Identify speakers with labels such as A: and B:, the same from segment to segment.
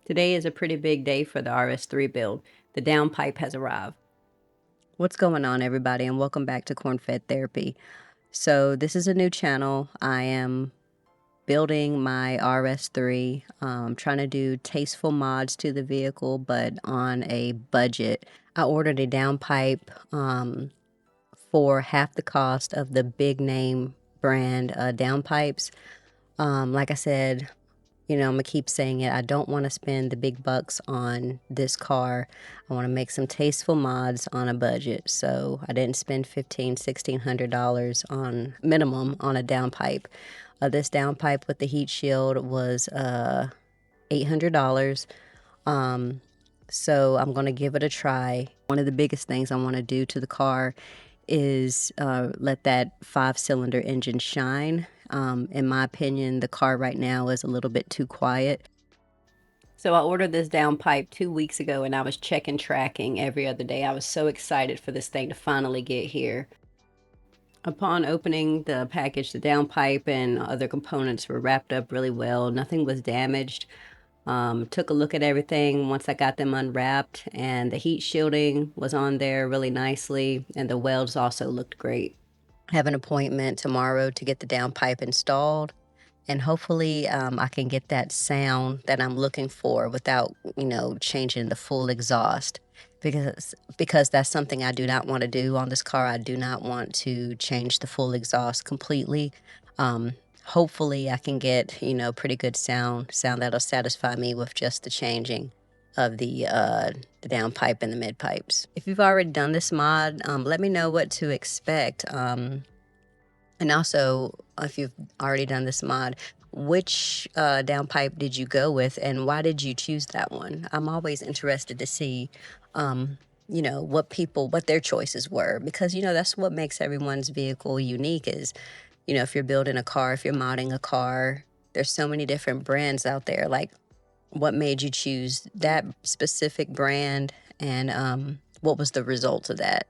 A: Today is a pretty big day for the RS3 build. The downpipe has arrived. What's going on, everybody, and welcome back to Corn-Fed Therapy. So this is a new channel. I am building my RS3, trying to do tasteful mods to the vehicle, but on a budget. I ordered a downpipe for half the cost of the big name brand downpipes. Like I said, I'm gonna keep saying it. I don't want to spend the big bucks on this car. I want to make some tasteful mods on a budget. So I didn't spend $1,500 on minimum on a downpipe. This downpipe with the heat shield was $800. So I'm gonna give it a try. One of the biggest things I want to do to the car is let that 5-cylinder engine shine. In my opinion, the car right now is a little bit too quiet. So I ordered this downpipe 2 weeks ago, and I was checking tracking every other day. I was so excited for this thing to finally get here. Upon opening the package, the downpipe and other components were wrapped up really well. Nothing was damaged. Took a look at everything once I got them unwrapped, and the heat shielding was on there really nicely, and the welds also looked great. I have an appointment tomorrow to get the downpipe installed, and hopefully I can get that sound that I'm looking for without, changing the full exhaust, because that's something I do not want to do on this car. I do not want to change the full exhaust completely. Hopefully I can get, pretty good sound that'll satisfy me with just the changing of the downpipe and the mid pipes. If you've already done this mod, let me know what to expect. And also, if you've already done this mod, which downpipe did you go with, and why did you choose that one? I'm always interested to see, what their choices were, because, that's what makes everyone's vehicle unique is, if you're building a car, if you're modding a car, there's so many different brands out there. Like, what made you choose that specific brand, and what was the result of that?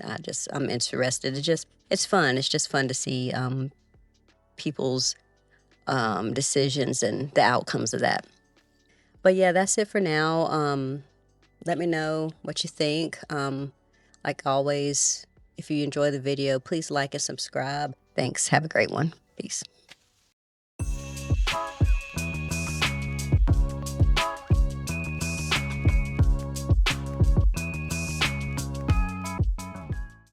A: I'm interested. It's fun. It's just fun to see people's decisions and the outcomes of that. But yeah, that's it for now. Let me know what you think. Like always, if you enjoy the video, please like and subscribe. Thanks. Have a great one. Peace.